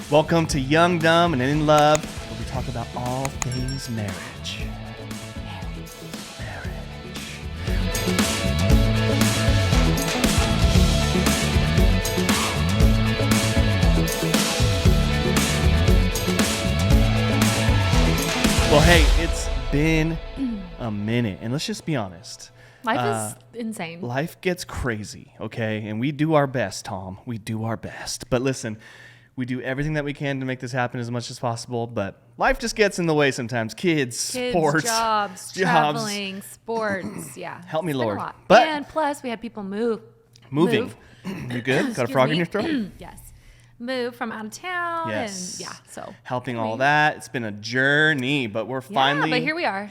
Welcome to Young, Dumb, and In Love, where we talk about all things marriage. Well, hey, it's been a minute, and let's just be honest. Life is insane. Life gets crazy, okay? And we do our best, Tom. We do our best. But listen, we do everything that we can to make this happen as much as possible, but life just gets in the way sometimes. Kids, sports, jobs, traveling, sports. Yeah. Help me, It's been Lord. a lot. But and plus, we had people moving. You good? Got a frog in your throat? Yes. Move from out of town. Yes. And yeah. So helping all that. It's been a journey, but we're finally but here we are.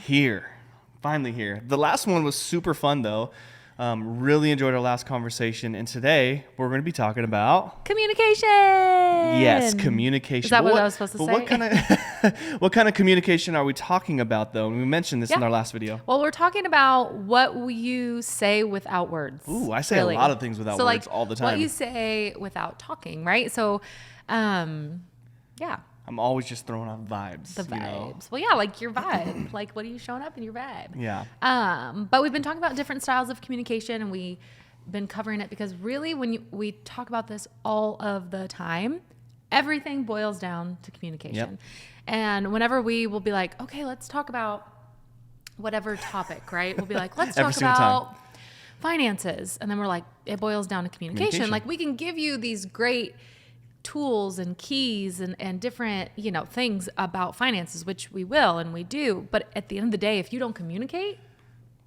Finally here. The last one was super fun, though. Really enjoyed our last conversation. And today, we're going to be talking about... communication. Yes, communication. Is that what I was supposed to say? What kind of communication are we talking about, though? And we mentioned this in our last video. Well, we're talking about what you say without words. Ooh, I say a lot of things without words all the time. What you say without talking, right? So, yeah. I'm always just throwing off vibes. The vibes. You know? Well, yeah, like your vibe. Like, what are you showing up in your vibe? Yeah. But we've been talking about different styles of communication, and we've been covering it because really we talk about this all of the time, everything boils down to communication. Yep. And whenever we will be like, okay, let's talk about whatever topic, right? We'll be like, let's talk about finances. And then we're like, it boils down to communication. Like, we can give you these great tools and keys and different, things about finances, which we will and we do. But at the end of the day, if you don't communicate,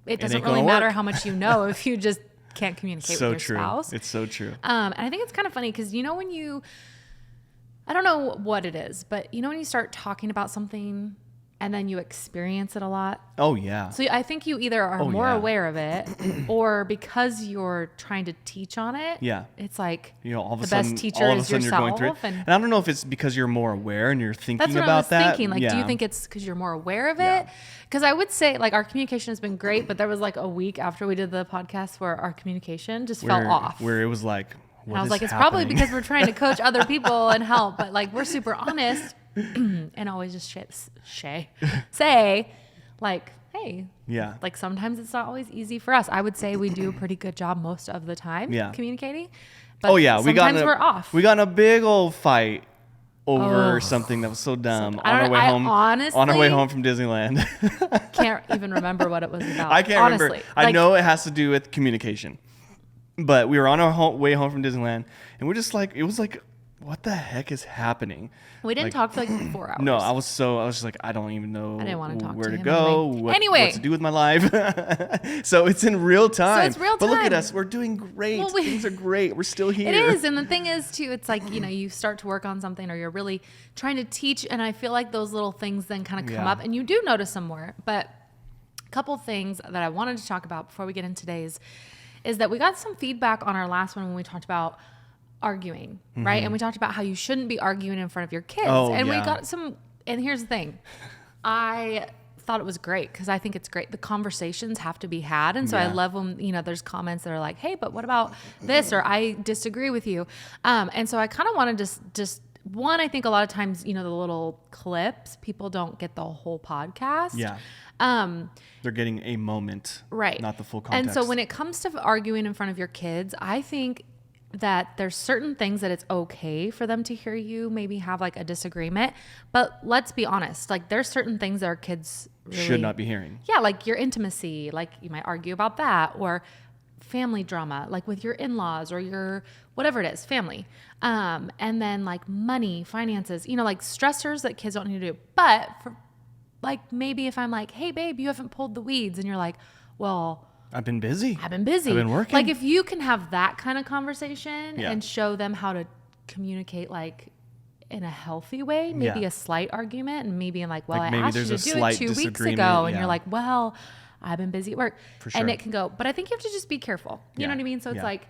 it doesn't really matter how much you know if you just can't communicate with your spouse. It's so true. And I think it's kind of funny because I don't know what it is, but when you start talking about something and then you experience it a lot. Oh, yeah. So I think you either are more aware of it or because you're trying to teach on it. Yeah. It's like all of the a sudden, best teacher is yourself. You're going through it. And I don't know if it's because you're more aware and you're thinking about that. That's what I was thinking. Like, do you think it's because you're more aware of it? Because I would say, like, our communication has been great, but there was like a week after we did the podcast where our communication just fell off. Where it was like, and I was like, it's probably because we're trying to coach other people and help, but like, we're super honest and always just say like, hey, like sometimes it's not always easy for us. I would say we do a pretty good job most of the time communicating. But sometimes we're off. We got in a big old fight over something that was so dumb on our way home. Honestly, on our way home from Disneyland. Can't even remember what it was about. I can't remember. I know it has to do with communication. But we were on our way home from Disneyland, and we're just like, it was like, what the heck is happening? We didn't talk for like 4 hours. No, I was just like, I don't even know where to go, what to do with my life. So it's in real time. But look at us. We're doing great. Well, things are great. We're still here. It is. And the thing is, too, it's like, you start to work on something or you're really trying to teach. And I feel like those little things then kind of come up and you do notice them more. But a couple things that I wanted to talk about before we get into today's is that we got some feedback on our last one when we talked about arguing, right? And we talked about how you shouldn't be arguing in front of your kids. We got some, and here's the thing. I thought it was great because I think it's great. The conversations have to be had. And so I love when, there's comments that are like, hey, but what about this? Or I disagree with you. And so I kind of wanted to just one, I think a lot of times, the little clips, people don't get the whole podcast. Yeah. They're getting a moment, right? Not the full context. And so when it comes to arguing in front of your kids, I think that there's certain things that it's okay for them to hear you maybe have like a disagreement, but let's be honest, like there's certain things that our kids really should not be hearing. Yeah, like your intimacy, like you might argue about that, or family drama, like with your in-laws or your whatever it is, family. And then like money, finances, like stressors that kids don't need to do. But for like maybe if I'm like, hey babe, you haven't pulled the weeds, and you're like, well, I've been busy. I've been working. Like if you can have that kind of conversation and show them how to communicate like in a healthy way, maybe a slight argument, and maybe in like, well, like I asked you to do it 2 weeks ago, and you're like, well, I've been busy at work. For sure. And it can go, but I think you have to just be careful. You know what I mean? So it's like,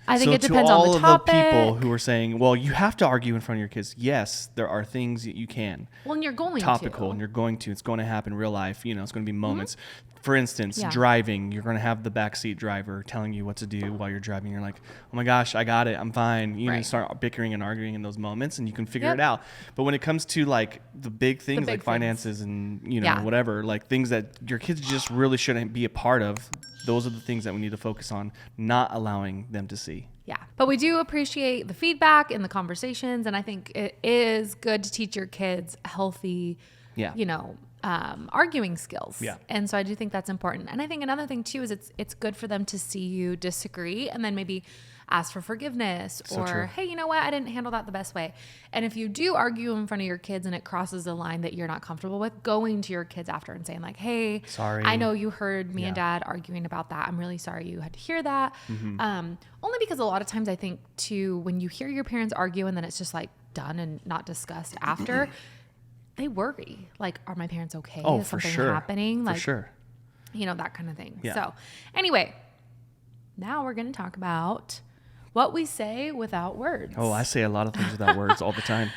I think So it depends on the to all topic. of the people who are saying, well, you have to argue in front of your kids. Yes, there are things that you can. Well, and you're going Topical, to. and you're going to. It's going to happen in real life. You know, it's going to be moments. For instance, Yeah. driving, you're going to have the backseat driver telling you what to do while you're driving. You're like, oh my gosh, I got it. I'm fine. You Right. can start bickering and arguing in those moments, and you can figure Yep. it out. But when it comes to like the big things big like things. finances and, you know, Yeah. whatever, like things that your kids just really shouldn't be a part of, those are the things that we need to focus on, not allowing them to see. Yeah. But we do appreciate the feedback and the conversations. And I think it is good to teach your kids healthy, Yeah. you know, arguing skills. Yeah. And so I do think that's important. And I think another thing too is it's good for them to see you disagree and then maybe ask for forgiveness So or, true. hey, you know what? I didn't handle that the best way. And if you do argue in front of your kids and it crosses a line that you're not comfortable with, going to your kids after and saying like, hey, Sorry. I know you heard me and Yeah. dad arguing about that. I'm really sorry you had to hear that. Mm-hmm. Only because a lot of times I think too, when you hear your parents argue and then it's just like done and not discussed after, they worry. Like, are my parents okay? Oh, Is for something sure. happening? Like, For sure. you know, that kind of thing. Yeah. So anyway, now we're going to talk about what we say without words. Oh, I say a lot of things without words all the time.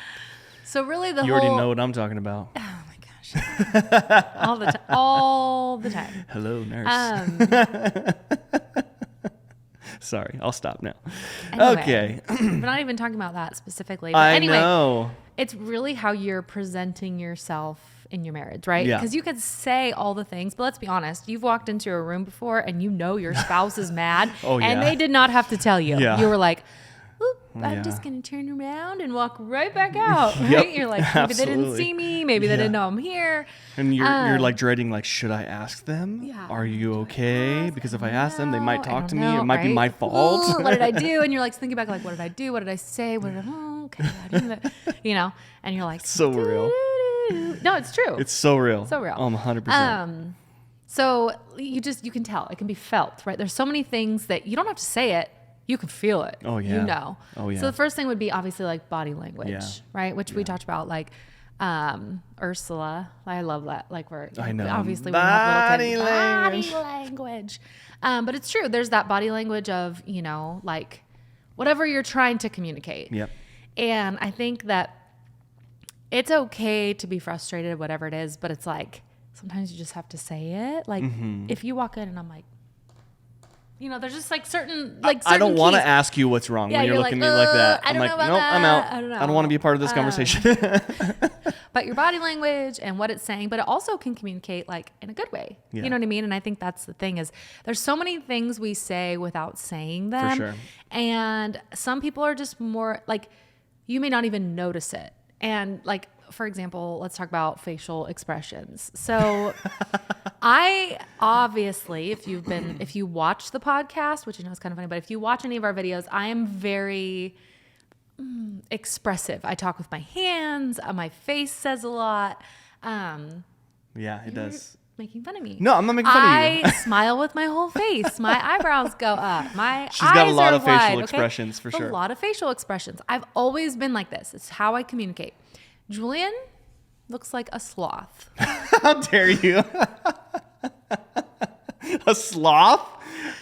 So really the You whole... already know what I'm talking about. Oh my gosh. all the time. Hello, nurse. Sorry, I'll stop now. Anyway, Okay. we're not even talking about that specifically. But I anyway, know. it's really how you're presenting yourself in your marriage, right? Yeah. Because you could say all the things, but let's be honest. You've walked into a room before and you know your spouse is mad. Oh, And yeah. they did not have to tell you. Yeah. You were like, oop, Yeah. I'm just going to turn around and walk right back out. Right? Yep, You're like, maybe they didn't absolutely. see me. Maybe they Yeah. didn't know I'm here. And you're like dreading, like, should I ask them? Yeah. Are you okay? Because if I ask them, they No, might I talk don't to me. know, It might be right? my fault. Ooh, what did I do? And you're like thinking back, like, what did I do? What did I say? What did I, okay, I didn't, you know, and you're like, So real. "Doo-doo-doo-doo." No, it's true. It's so real. So real. 100%. So you can tell, it can be felt, right? There's so many things that you don't have to say it. You can feel it. Oh, yeah. You know. Oh, yeah. So the first thing would be obviously like body language, Yeah. right? Which we talked about, like, Ursula. I love that. Like I know. obviously we have Body little kids. language. Body language. But it's true. There's that body language of, you know, like whatever you're trying to communicate. Yep. And I think that it's okay to be frustrated, whatever it is, but it's like sometimes you just have to say it. Like if you walk in and I'm like, you know, there's just like certain I don't want to keys. ask you what's wrong Yeah, when you're you're looking like, at me like that. I I'm don't like, know about nope, that. I'm out. I don't I don't want to be a part of this conversation. But your body language and what it's saying, but it also can communicate like in a good way. Yeah. You know what I mean? And I think that's the thing is there's so many things we say without saying them. sure. And some people are just more like, you may not even notice it. And like, for example, let's talk about facial expressions. So I obviously, if you watch the podcast, which you know is kind of funny, but if you watch any of our videos, I am very expressive. I talk with my hands. My face says a lot. Yeah, it does. Making fun of me. No, I'm not making fun of you. I smile with my whole face. My eyebrows go up. My She's got a eyes lot are of facial wide, okay? expressions, for sure. A lot of facial expressions. I've always been like this. It's how I communicate. Julian looks like a sloth. How dare you? A sloth?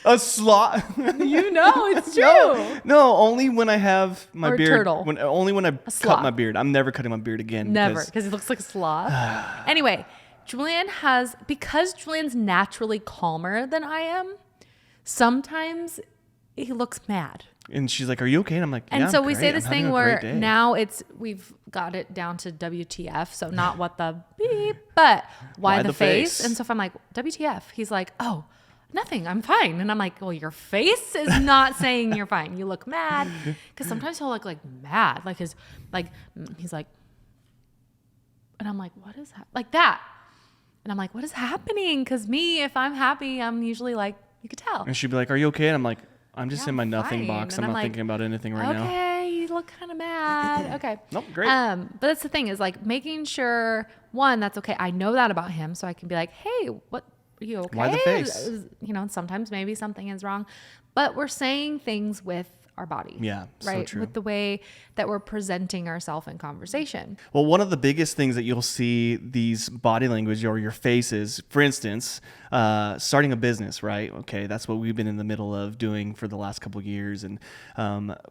A sloth? You know, it's true. No, only when I have my Or a beard. turtle. Only when I sloth. cut my beard. I'm never cutting my beard again. Never, because he looks like a sloth. Anyway, because Julian's naturally calmer than I am, sometimes he looks mad. And she's like, "Are you okay?" And I'm like, "Yeah, And I'm so we great. say this I'm having thing a where great day." now we've got it down to WTF. So not what the beep, but why the face. And so if I'm like, WTF, he's like, oh, nothing, I'm fine. And I'm like, well, your face is not saying you're fine. You look mad. Because sometimes he'll look like mad. Like he's like, and I'm like, what is that? Like that. And I'm like, what is happening? Because me, if I'm happy, I'm usually like, you could tell. And she'd be like, "Are you okay?" And I'm like, "I'm just Yeah, in my I'm nothing fine." box. And I'm I'm not like, thinking about anything right now." Okay, you look kind of mad. Okay. Nope, great. But that's the thing is like making sure one, that's okay. I know that about him, so I can be like, hey, what? Are you okay? Why the face? You know, sometimes maybe something is wrong, but we're saying things with our body. Yeah, so right. true. With the way that we're presenting ourselves in conversation. Well, one of the biggest things that you'll see these body language or your faces, for instance, starting a business, right? Okay, that's what we've been in the middle of doing for the last couple of years. And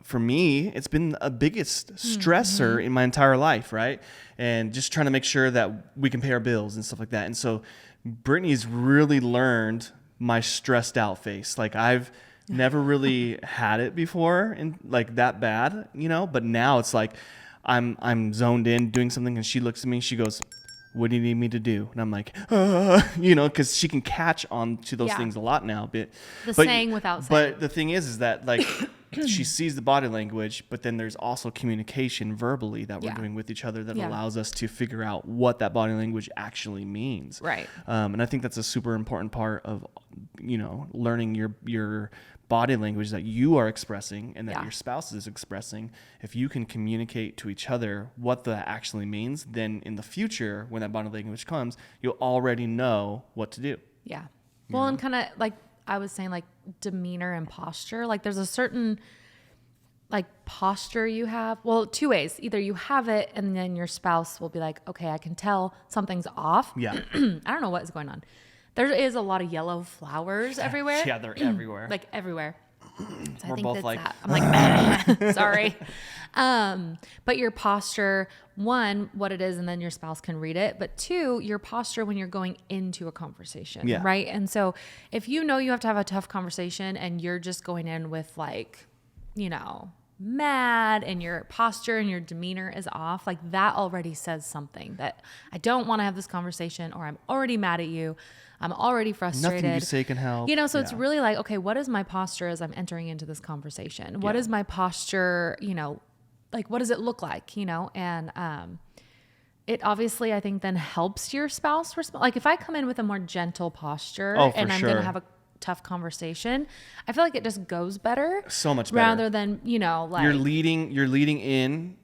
for me, it's been a biggest stressor in my entire life, right? And just trying to make sure that we can pay our bills and stuff like that. And so Brittany's really learned my stressed out face. Like I've never really had it before and like that bad, but now it's like I'm zoned in doing something and she looks at me, she goes, what do you need me to do? And I'm like, because she can catch on to those things a lot now. But saying without saying. But the thing is that like she sees the body language, but then there's also communication verbally that we're doing with each other that allows us to figure out what that body language actually means. Right. And I think that's a super important part of, learning your body language that you are expressing and that your spouse is expressing. If you can communicate to each other what that actually means, then in the future, when that body language comes, you'll already know what to do. Yeah. Well, and kind of like I was saying, like demeanor and posture, like there's a certain like posture you have. Well, two ways. Either you have it and then your spouse will be like, okay, I can tell something's off. Yeah. I don't know what is going on. There is a lot of yellow flowers everywhere. Yeah, they're everywhere. Like everywhere. So We're both like, that. I'm like, sorry. But your posture, one, what it is, and then your spouse can read it. But two, your posture when you're going into a conversation, right? And so if you know you have to have a tough conversation and you're just going in with like, mad and your posture and your demeanor is off, like that already says something that I don't want to have this conversation, or I'm already mad at you. I'm already frustrated. nothing you say can help. So it's really like, okay, what is my posture as I'm entering into this conversation? What is my posture, like what does it look like, and it obviously, I think then helps your spouse respond. Like if I come in with a more gentle posture and I'm going to have a tough conversation, I feel like it just goes better. So much better. Rather than, like you're leading in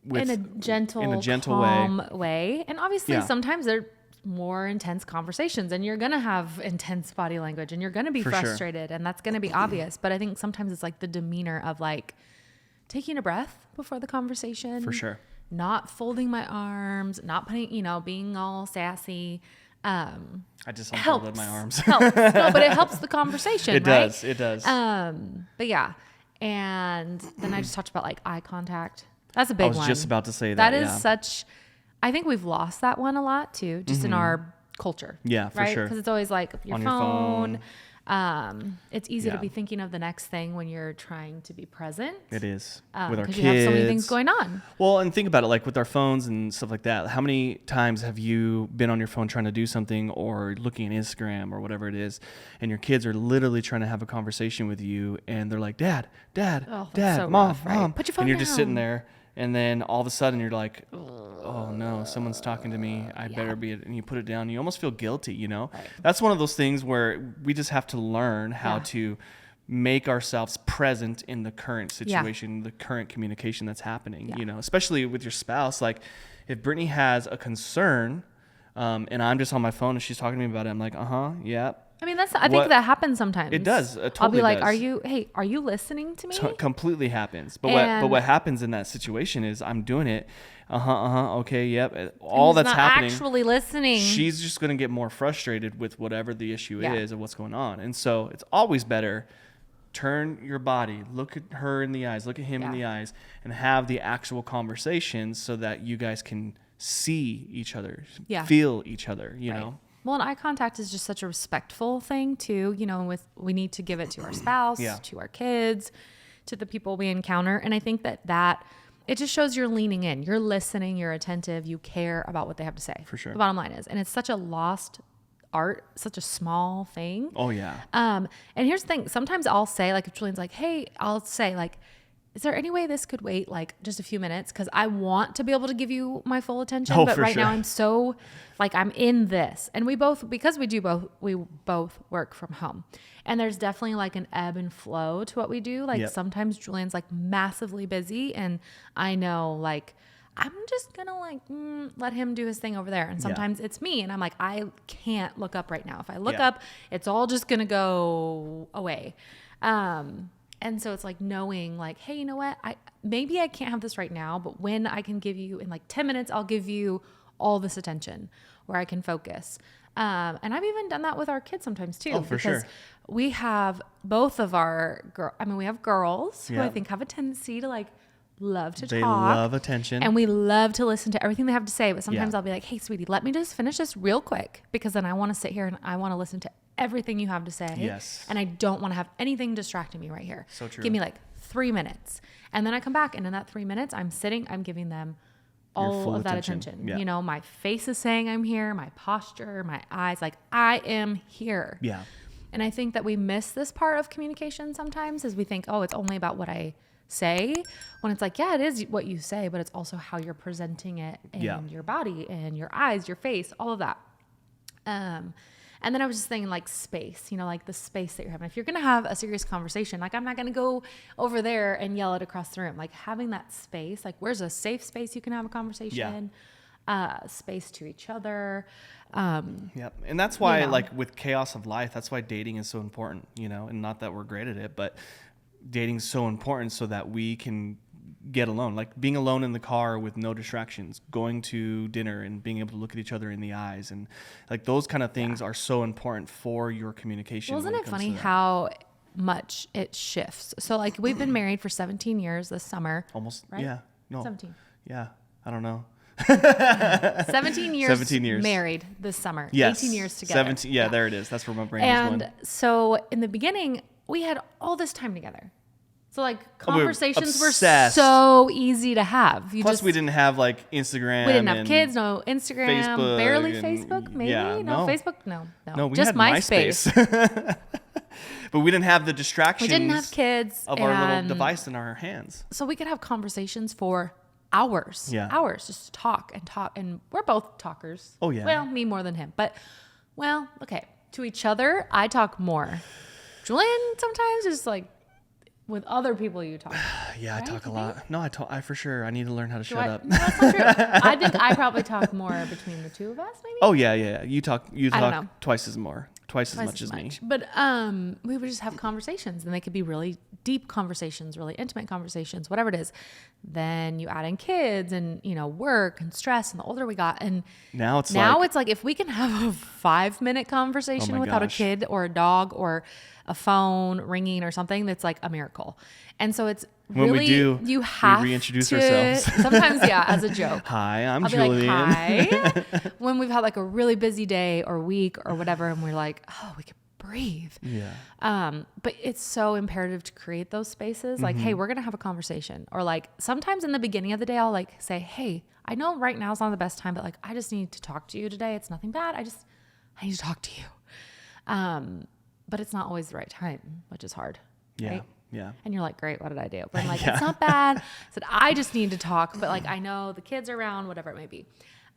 with in a gentle calm way. And obviously sometimes they're more intense conversations and you're going to have intense body language and you're going to be frustrated and that's going to be obvious. But I think sometimes it's like the demeanor of like taking a breath before the conversation. For sure. Not folding my arms, not putting, being all sassy. I just unfolded my arms. Helps. No, but it helps the conversation, It right? does. It does. But yeah. And then I just talked about like eye contact. That's a big one. I was just about to say that. That is such, I think we've lost that one a lot too, just in our culture. Yeah, for right? sure. Because it's always like your On phone. your phone. It's easy to be thinking of the next thing when you're trying to be present. It is. With our kids. Because you have so many things going on. Well, and think about it, like with our phones and stuff like that. How many times have you been on your phone trying to do something or looking at Instagram or whatever it is, and your kids are literally trying to have a conversation with you, and they're like, Dad, so Mom, rough, right? Mom. Put your phone and you're down. just sitting there, and then all of a sudden you're like, oh no, someone's talking to me. I better be it. And you put it down. You almost feel guilty, Right. That's one of those things where we just have to learn how to make ourselves present in the current situation, the current communication that's happening, especially with your spouse. Like if Brittany has a concern, and I'm just on my phone and she's talking to me about it, I'm like, yeah. I mean, I think that happens sometimes. It does. It totally I'll be like, does. are you listening to me? Completely happens. But what happens in that situation is I'm doing it. Okay. Yep. All that's happening. Actually listening. She's just going to get more frustrated with whatever the issue is and what's going on. And so it's always better. Turn your body, look at her in the eyes, look at him in the eyes, and have the actual conversation so that you guys can see each other, feel each other, you know? Well, and eye contact is just such a respectful thing too, we need to give it to our spouse, to our kids, to the people we encounter. And I think that it just shows you're leaning in, you're listening, you're attentive, you care about what they have to say. For sure. The bottom line is, and it's such a lost art, such a small thing. Oh yeah. And here's the thing. Sometimes I'll say, like, if Julian's like, hey, I'll say like, is there any way this could wait like just a few minutes? Cause I want to be able to give you my full attention, but right now I'm so like, I'm in this. And we both work from home, and there's definitely like an ebb and flow to what we do. Like sometimes Julian's like massively busy and I know like, I'm just gonna like let him do his thing over there. And sometimes it's me and I'm like, I can't look up right now. If I look up, it's all just gonna go away. And so it's like knowing like, hey, you know what? Maybe I can't have this right now, but when I can give you in like 10 minutes, I'll give you all this attention where I can focus. And I've even done that with our kids sometimes too. Oh, for because sure. we have both of our we have girls who I think have a tendency to like love to talk. They love attention. And we love to listen to everything they have to say. But sometimes Yeah. I'll be like, hey, sweetie, let me just finish this real quick because then I want to sit here and I want to listen to everything you have to say. Yes. And I don't want to have anything distracting me right here. So true. Give me like 3 minutes. And then I come back and in that 3 minutes, I'm giving them all full of that attention. attention. Yeah. You know, my face is saying I'm here, my posture, my eyes, like I am here. Yeah. And I think that we miss this part of communication sometimes is we think, oh, it's only about what I say, when it's like, yeah, it is what you say, but it's also how you're presenting it in your body and your eyes, your face, all of that. And then I was just thinking like space, you know, like the space that you're having. If you're going to have a serious conversation, like I'm not going to go over there and yell it across the room. Like having that space, like where's a safe space you can have a conversation, space to each other. Yep. And that's why, you know. like with chaos of life, that's why dating is so important, you know, and not that we're great at it, but dating is so important so that we can get alone, like being alone in the car with no distractions, going to dinner and being able to look at each other in the eyes. And like those kind of things are so important for your communication. Well, isn't it funny how much it shifts? So like we've been married for 17 years this summer. Almost. Right? Yeah. No. 17. Yeah. I don't know. 17 years. 17 years married this summer. Yes. 18 years together. 17. Yeah, there it is. That's where my brain was going. And so in the beginning, we had all this time together. So like conversations were obsessed. so easy to have. Plus, we didn't have like Instagram. We didn't have kids, no Instagram, Facebook barely and- Facebook, maybe. yeah, no, no. Facebook, no. No, we just had MySpace. But we didn't have the distractions. We didn't have kids. of our little device in our hands. So we could have conversations for hours. Yeah. Hours, just talk and talk. And we're both talkers. Oh, yeah. Well, me more than him. But, well, okay. To each other, I talk more. Julian sometimes is like, with other people you talk. Yeah, Right? I talk a You lot. No, I for sure. I need to learn how to shut up. No, that's not true. I think I probably talk more between the two of us, maybe. Oh yeah. You talk I don't know. twice as much as me. But we would just have conversations, and they could be really deep conversations, really intimate conversations, whatever it is. Then you add in kids and, you know, work and stress, and the older we got, and Now it's like if we can have a 5-minute conversation without gosh. a kid or a dog or a phone ringing or something, that's like a miracle. And so it's When we really, do, you have we reintroduce to, ourselves. sometimes, yeah, as a joke. Hi, I'm I'll be Julian. like, hi. When we've had like a really busy day or week or whatever, and we're like, oh, we could breathe. Yeah. But it's so imperative to create those spaces. Like, hey, we're going to have a conversation. Or like sometimes in the beginning of the day, I'll like say, hey, I know right now is not the best time, but like, I just need to talk to you today. It's nothing bad. I need to talk to you. But it's not always the right time, which is hard. Yeah. Right? Yeah. And you're like, great, what did I do? But I'm like, it's not bad. I said, I just need to talk. But like, I know the kids are around, whatever it may be.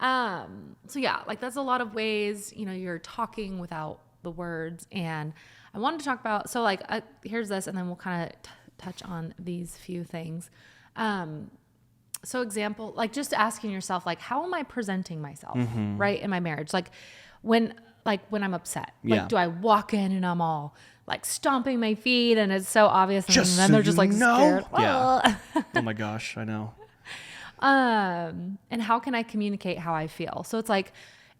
So yeah, like that's a lot of ways, you know, you're talking without the words. And I wanted to talk about, so like, here's this, and then we'll kind of touch on these few things. So example, like just asking yourself, like, how am I presenting myself, right? In my marriage? Like when I'm upset, like, Yeah. do I walk in and I'm all like stomping my feet and it's so obvious, and Just then so they're just like you know. scared. Yeah. Oh my gosh, I know. And how can I communicate how I feel? So it's like,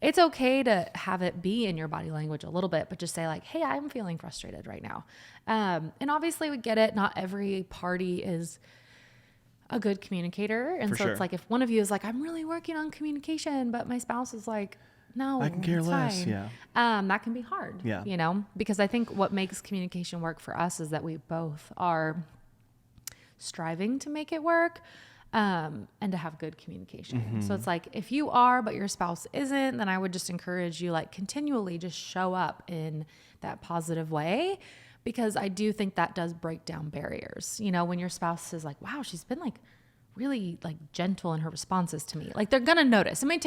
it's okay to have it be in your body language a little bit, but just say like, hey, I'm feeling frustrated right now. And obviously we get it. Not every party is a good communicator. And For so sure. it's like, if one of you is like, I'm really working on communication, but my spouse is like, no, I can care it's less. fine. Yeah. That can be hard. Yeah. You know, because I think what makes communication work for us is that we both are striving to make it work. And to have good communication. So it's like, if you are, but your spouse isn't, then I would just encourage you, like, continually just show up in that positive way, because I do think that does break down barriers. You know, when your spouse is like, wow, she's been like really like gentle in her responses to me. Like they're going to notice. It may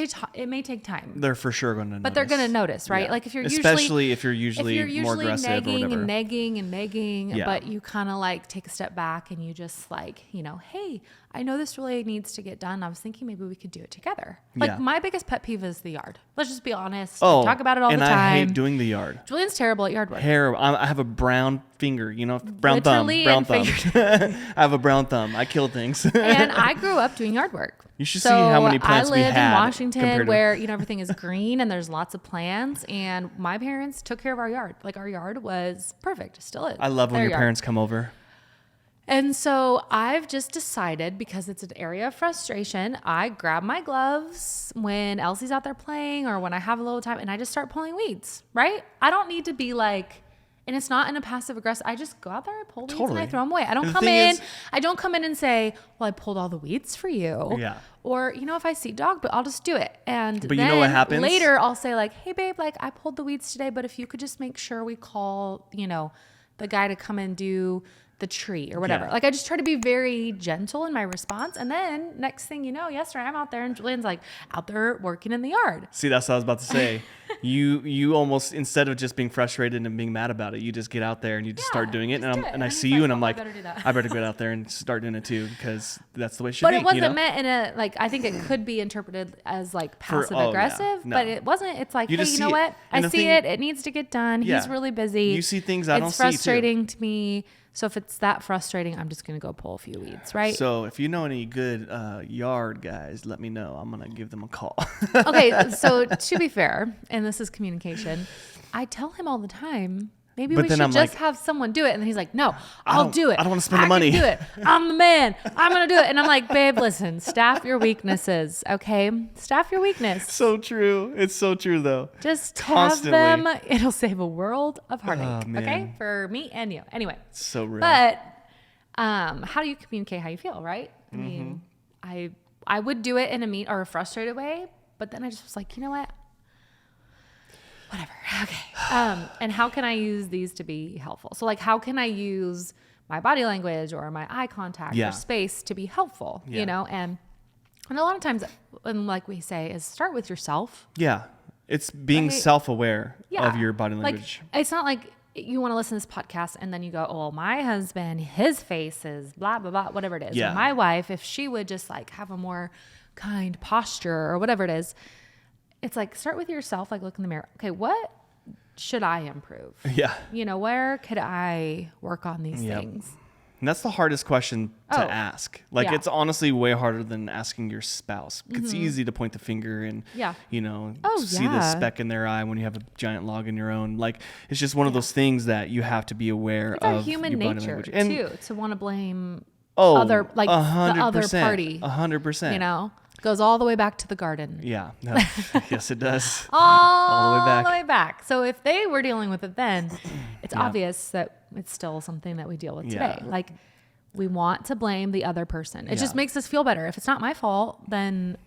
take time. They're for sure going to notice. But they're going to notice, right? Yeah. Like if you're Especially if you're usually more aggressive nagging or whatever. and nagging and nagging, Yeah. but you kind of like take a step back and you just like, you know, hey, I know this really needs to get done. I was thinking maybe we could do it together. Like Yeah. my biggest pet peeve is the yard. Let's just be honest. Oh, We talk about it all the time. And I hate doing the yard. Julian's terrible at yard work. I have a brown finger, you know, brown Literally thumb. and I have a brown thumb. I kill things. And I grew up doing yard work. You should see how many plants we I live had in compared Washington to- where, you know, everything is green and there's lots of plants. And my parents took care of our yard. Like our yard was perfect. Still is. I love when Their your yard. parents come over. And so I've just decided, because it's an area of frustration, I grab my gloves when Elsie's out there playing or when I have a little time and I just start pulling weeds, right? I don't need to be like, and it's not in a passive aggressive, I just go out there, I pull weeds and I Totally. throw them away. I don't And the come thing in, is- I don't come in and say, well, I pulled all the weeds for you. Yeah. Or, you know, if I see dog, but I'll just do it. And But you then know what happens? later I'll say like, hey babe, like I pulled the weeds today, but if you could just make sure we call, you know, the guy to come and do the tree or whatever. Yeah. Like I just try to be very gentle in my response. And then next thing you know, yesterday I'm out there and Julian's like out there working in the yard. See, that's what I was about to say. You almost, instead of just being frustrated and being mad about it, you just get out there and you just start doing it. just And do it. I And see it's you like, and I'm oh, I like, better do that. I better get out there and start doing it too, because that's the way it should But be. it wasn't you know? meant in a, like, I think it could be interpreted as like For- passive oh, yeah. aggressive, No. but it wasn't. It's like, You hey, just you see know it. what? And I the see thing- it. It needs to get done. Yeah. He's really busy. You see things I don't It's see, too. frustrating to me. So if it's that frustrating, I'm just going to go pull a few weeds, right? So if you know any good yard guys, let me know. I'm going to give them a call. Okay, so to be fair, and this is communication, I tell him all the time, maybe But we then should I'm just like, have someone do it. And he's like, no, I'll don't- do it. I don't wanna spend the can money." do it. I'm the man. I'm going to do it. And I'm like, babe, listen, staff your weaknesses, okay? Staff your weakness. So true. It's so true, though. Just Constantly. have them. It'll save a world of heartache, Oh, man. okay? For me and you. Anyway, So real. but how do you communicate how you feel, right? I Mm-hmm. mean, I would do it in a mean or a frustrated way, but then I just was like, you know what? Whatever. Okay. And how can I use these to be helpful? So like, how can I use my body language or my eye contact Yeah. or space to be helpful, Yeah. you know? And a lot of times, and like we say, is start with yourself. Yeah. It's being Right. self-aware Yeah. of your body Like, language. it's not like you want to listen to this podcast and then you go, oh, well, my husband, his face is blah, blah, blah, whatever it is. Yeah. Or my wife, if she would just like have a more kind posture or whatever it is, it's like, start with yourself, like look in the mirror. Okay, what should I improve? Yeah. You know, where could I work on these Yep. things? And that's the hardest question to Oh, ask. Like, yeah. it's honestly way harder than asking your spouse. It's easy to point the finger and, Yeah. you know, Oh, see the yeah. speck in their eye when you have a giant log in your own. Like, it's just one of those things that you have to be aware It's of. our human your body nature language. And, too, to want to blame oh, other, like the other 100%, party, 100%. you know, goes all the way back to the garden. Yeah. No. Yes, it does. all the way back. the way back. So if they were dealing with it then, it's Yeah. obvious that it's still something that we deal with Yeah. today. Like we want to blame the other person. It just Yeah. makes us feel better. If it's not my fault, then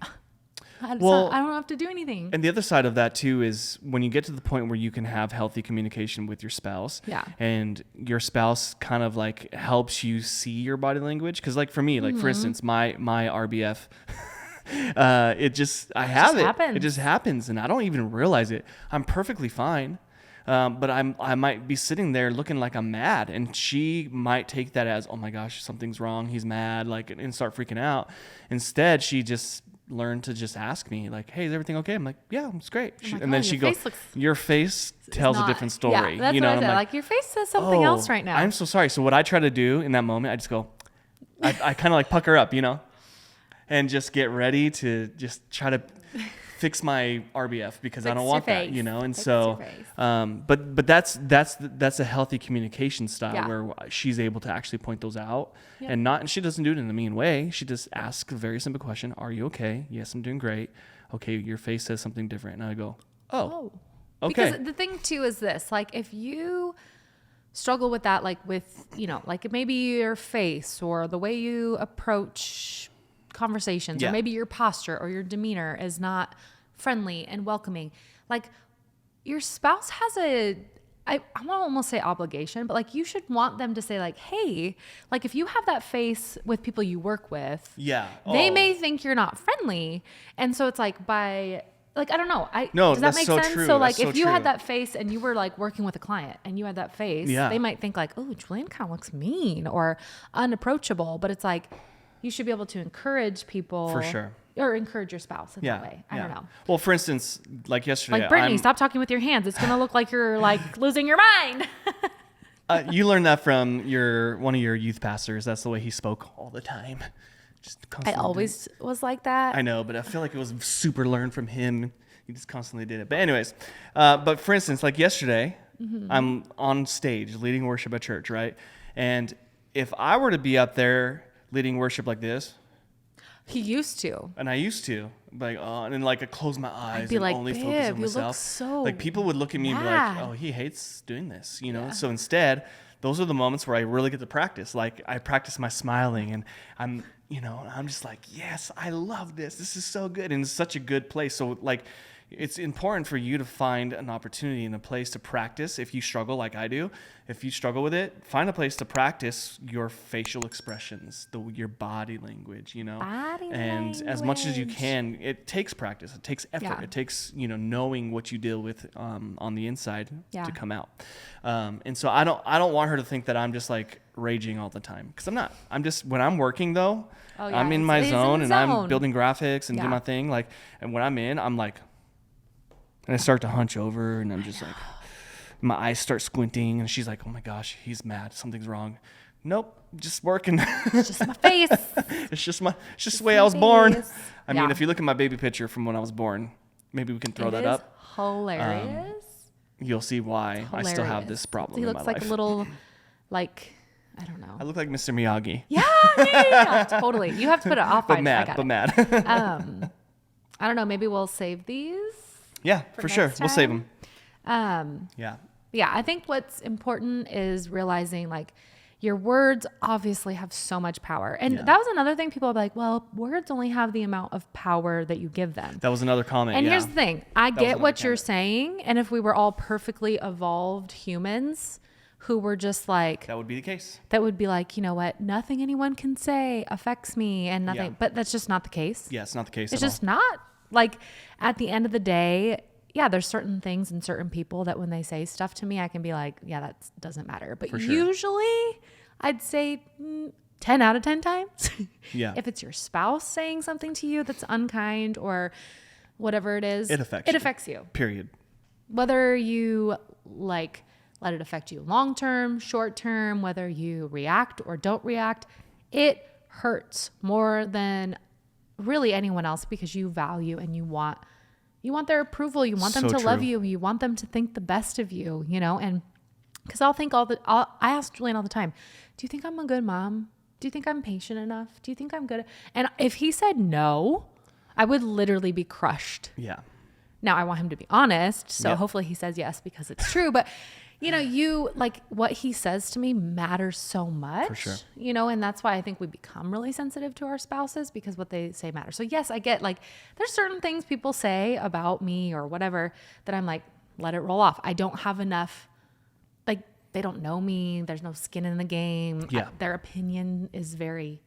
I Well, don't have to do anything. And the other side of that too is when you get to the point where you can have healthy communication with your spouse, Yeah. and your spouse kind of like helps you see your body language. Because like for me, like for instance, my RBF, it just I have it. happens. It just happens, and I don't even realize it. I'm perfectly fine. But I might be sitting there looking like I'm mad, and she might take that as, oh my gosh, something's wrong. He's mad, like, and start freaking out. Instead, she just learned to just ask me, like, hey, is everything okay? I'm like, yeah, it's great. like, And then oh, she your goes, face looks- your face tells a Not- different story. Yeah, that's you know, what I and said. I'm Like your face says something else right now. I'm so sorry. So what I try to do in that moment, I just go, I kind of like pucker up, you know, and just get ready to just try to fix my RBF because I Fix don't your want that, face. you know? And Fix so, your face. but that's a healthy communication style Yeah. where she's able to actually point those out Yep. and she doesn't do it in a mean way. She just asks a very simple question. Are you okay? Yes, I'm doing great. Okay. Your face says something different. And I go, oh, okay. Because the thing too is this, like if you struggle with that, like with, you know, like maybe your face or the way you approach conversations, Yeah. or maybe your posture or your demeanor is not friendly and welcoming. Like your spouse has I want to almost say obligation, but like you should want them to say like, hey, like if you have that face with people you work with, they may think you're not friendly. And so it's like by like, I don't know. Does that make sense? True. So like that's if you true. had that face and you were like working with a client and you had that face, they might think like, oh, Julian kind of looks mean or unapproachable. But it's like, you should be able to encourage people. For sure. Or encourage your spouse in that way. I don't know. Well, for instance, like yesterday. Like, Brittany, stop talking with your hands. It's going to look like you're like losing your mind. You learned that from one of your youth pastors. That's the way he spoke all the time. Just I always was like that. I know, but I feel like it was super learned from him. He just constantly did it. But anyways, but for instance, like yesterday, I'm on stage leading worship at church, right? And if I were to be up there leading worship like this, he used to. And I used to. Like, and then like I close my eyes be and like, only focus on myself. You look so like people would look at me and be like, oh, he hates doing this, you know? So instead, those are the moments where I really get to practice. Like I practice my smiling and I'm just like, yes, I love this. This is so good. And it's such a good place. So like, it's important for you to find an opportunity and a place to practice. If you struggle like I do, if you struggle with it, find a place to practice your facial expressions, your body language, you know, and as much as you can, it takes practice. It takes effort. It takes, knowing what you deal with on the inside to come out. And so I don't want her to think that I'm just like raging all the time, because I'm not. I'm just, when I'm working though, I'm in my zone and I'm building graphics and doing my thing. Like, and when I'm in, I'm like, and I start to hunch over and I'm just like, my eyes start squinting and she's like, oh my gosh, he's mad. Something's wrong. Nope. Just working. It's just my face. It's just the way I was born. I mean, if you look at my baby picture from when I was born, maybe we can throw that up. Hilarious. You'll see why I still have this problem in my life. He looks like a little, like, I don't know. I look like Mr. Miyagi. Yeah, totally. You have to put it off. But mad. I don't know. Maybe we'll save these. Yeah, for sure. We'll save them. Yeah, I think what's important is realizing like your words obviously have so much power. And that was another thing. People are like, well, words only have the amount of power that you give them. That was another comment. And here's the thing. I get what you're saying. And if we were all perfectly evolved humans who were just like, that would be the case. That would be like, you know what? Nothing anyone can say affects me and nothing. Yeah. But that's just not the case. Yeah, it's not the case. It's just not. Like at the end of the day, there's certain things and certain people that when they say stuff to me, I can be like, yeah, that doesn't matter. But usually I'd say 10 out of 10 times. If it's your spouse saying something to you that's unkind or whatever it is, it affects you. Period. Whether you like let it affect you long term, short term, whether you react or don't react, it hurts more than really anyone else, because you value and you want their approval. You want them to love you. You want them to think the best of you, and because I ask Julian all the time, do you think I'm a good mom? Do you think I'm patient enough? Do you think I'm good? And if he said no, I would literally be crushed. Yeah. Now I want him to be honest. So hopefully he says yes because it's true. But you like what he says to me matters so much, for sure. And that's why I think we become really sensitive to our spouses, because what they say matters. So yes, I get like, there's certain things people say about me or whatever that I'm like, let it roll off. I don't have enough, like they don't know me. There's no skin in the game. Yeah. Their opinion is very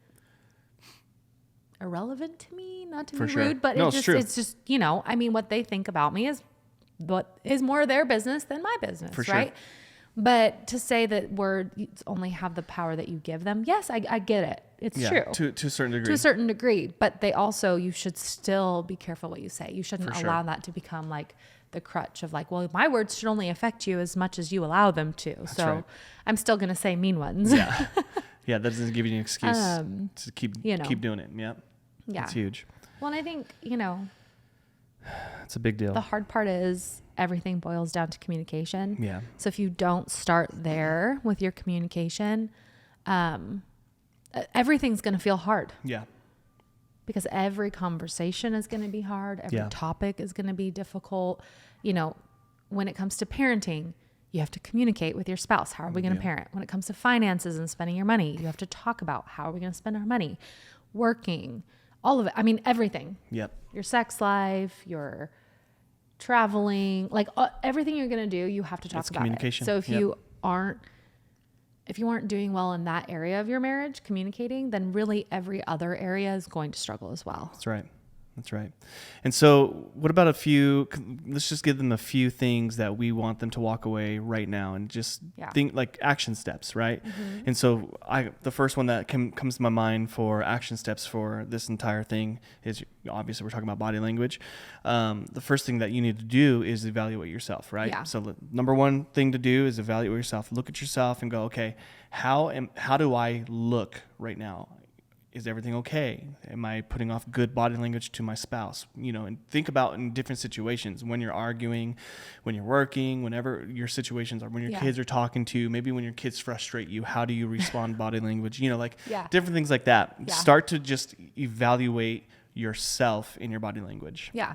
irrelevant to me, not to for be sure. rude, but it's just, I mean, what they think about me is what is more their business than my business, for right? Sure. But to say that words only have the power that you give them, yes, I get it. It's true. To a certain degree. To a certain degree. But you should still be careful what you say. You shouldn't allow that to become like the crutch of like, well, my words should only affect you as much as you allow them to. That's so right. I'm still going to say mean ones. Yeah. Yeah, that doesn't give you an excuse to keep doing it. Yeah. Yeah. It's huge. Well, and I think, it's a big deal. The hard part is everything boils down to communication. Yeah. So if you don't start there with your communication, everything's going to feel hard. Yeah. Because every conversation is going to be hard. Every topic is going to be difficult. When it comes to parenting, you have to communicate with your spouse. How are we going to parent? When it comes to finances and spending your money, you have to talk about how are we going to spend our money, working, all of it. I mean, everything. Yep. Your sex life, your traveling, like everything you're going to do, you have to talk It's about communication. it. So if you aren't doing well in that area of your marriage, communicating, then really every other area is going to struggle as well. That's right. That's right. And so what about let's just give them a few things that we want them to walk away right now and just think like action steps, right? Mm-hmm. And so the first one that comes to my mind for action steps for this entire thing is, obviously we're talking about body language. The first thing that you need to do is evaluate yourself, right? Yeah. So the number one thing to do is evaluate yourself. Look at yourself and go, okay, how do I look right now? Is everything okay? Am I putting off good body language to my spouse? And think about in different situations, when you're arguing, when you're working, whenever your situations are, when your kids are talking to you, maybe when your kids frustrate you, how do you respond body language? Different things like that. Yeah. Start to just evaluate yourself in your body language. Yeah.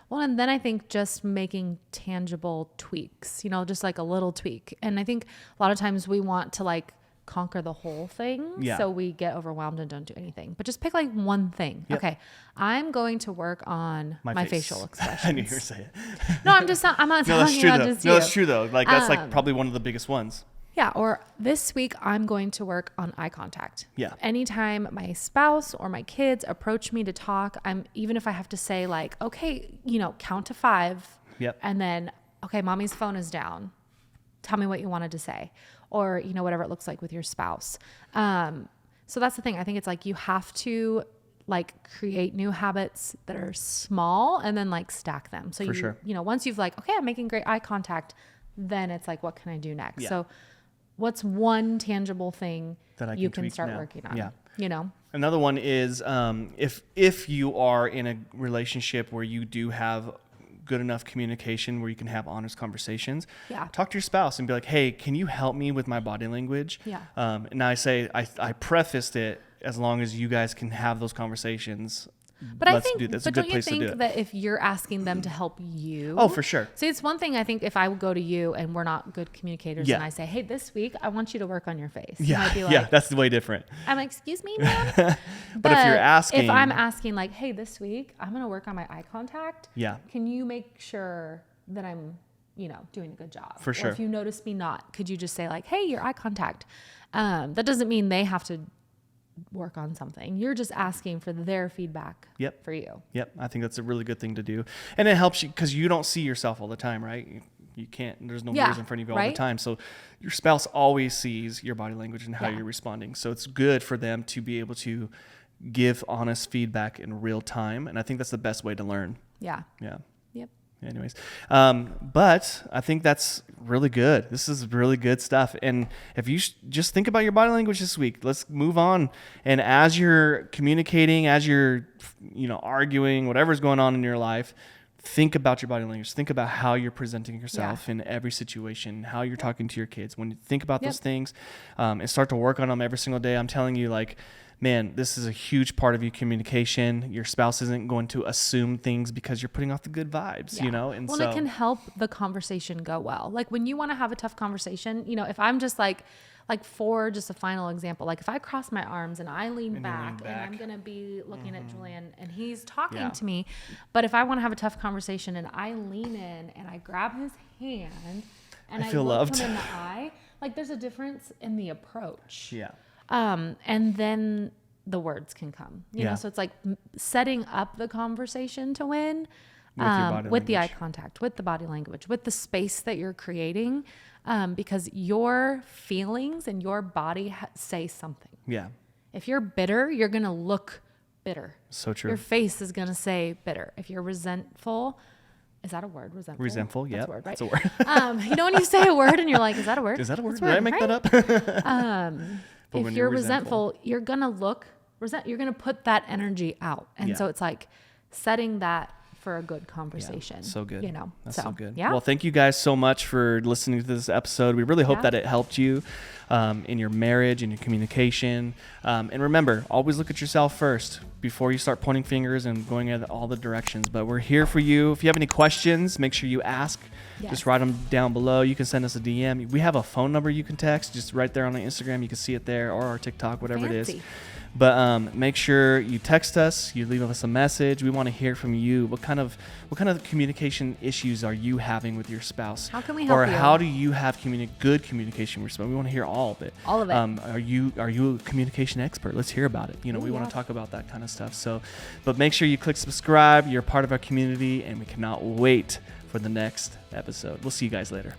Well, and then I think just making tangible tweaks, just like a little tweak. And I think a lot of times we want to conquer the whole thing. Yeah. So we get overwhelmed and don't do anything, but just pick one thing. Yep. Okay. I'm going to work on my facial expressions. I knew you were saying it. No, I'm not telling you. That's true though. That's probably one of the biggest ones. Yeah. Or this week I'm going to work on eye contact. Yeah. Anytime my spouse or my kids approach me to talk, even if I have to say okay, count to 5. Yep. And then, okay, mommy's phone is down. Tell me what you wanted to say. Or, whatever it looks like with your spouse. So that's the thing. I think it's you have to create new habits that are small and then stack them. So sure. Once you've okay, I'm making great eye contact, then it's what can I do next? Yeah. So what's one tangible thing that you can start working on? Yeah. Another one is, if you are in a relationship where you do have good enough communication where you can have honest conversations. Yeah. Talk to your spouse and be like, hey, can you help me with my body language? Yeah. And I say, I prefaced it as long as you guys can have those conversations. But I think, but don't you think that if you're asking them to help you? Oh, for sure. See, it's one thing, I think, if I would go to you and we're not good communicators and I say, hey, this week, I want you to work on your face. Yeah, that's way different. I'm like, excuse me, ma'am? But if you're asking. If I'm asking hey, this week, I'm going to work on my eye contact. Yeah. Can you make sure that I'm, doing a good job? For sure. Or if you notice me not, could you just say hey, your eye contact? That doesn't mean they have to work on something. You're just asking for their feedback for you. Yep. I think that's a really good thing to do. And it helps you because you don't see yourself all the time, right? You can't, there's no mirrors in front of you all the time. So your spouse always sees your body language and how you're responding. So it's good for them to be able to give honest feedback in real time. And I think that's the best way to learn. Yeah. Yeah. Yep. Anyways, but I think that's really good. This is really good stuff. And if you just think about your body language this week, let's move on. And as you're communicating, as you're, arguing, whatever's going on in your life, think about your body language. Think about how you're presenting yourself in every situation, how you're talking to your kids. When you think about those things, and start to work on them every single day, I'm telling you, man, this is a huge part of your communication. Your spouse isn't going to assume things because you're putting off the good vibes, And it can help the conversation go well. When you want to have a tough conversation, if I'm just for just a final example, if I cross my arms and I lean back and I'm going to be looking at Julian and he's talking to me, but if I want to have a tough conversation and I lean in and I grab his hand and I look him in the eye, there's a difference in the approach. Yeah. And then the words can come, so it's setting up the conversation to win, with the eye contact, with the body language, with the space that you're creating, because your feelings and your body say something. Yeah. If you're bitter, you're going to look bitter. So true. Your face is going to say bitter. If you're resentful, is that a word? Resentful, yeah. That's a word, right? That's a word. When you say a word and you're like, is that a word? Is that a word? Did I make that up? If you're resentful, you're going to you're going to put that energy out. And so it's setting that for a good conversation. Yeah, so good. That's so good. Yeah. Well, thank you guys so much for listening to this episode. We really hope that it helped you in your marriage, in your communication. And remember, always look at yourself first before you start pointing fingers and going in all the directions. But we're here for you. If you have any questions, make sure you ask. Yes. Just write them down below. You can send us a DM. We have a phone number you can text just right there on the Instagram. You can see it there, or our TikTok, whatever it is. But make sure you text us, you leave us a message. We want to hear from you. What kind of communication issues are you having with your spouse? How can we help or you? how do you have good communication with your spouse? We want to hear all of it. All of it. Are you a communication expert? Let's hear about it. We want to talk about that kind of stuff. So, but make sure you click subscribe. You're part of our community, and we cannot wait for the next episode. We'll see you guys later.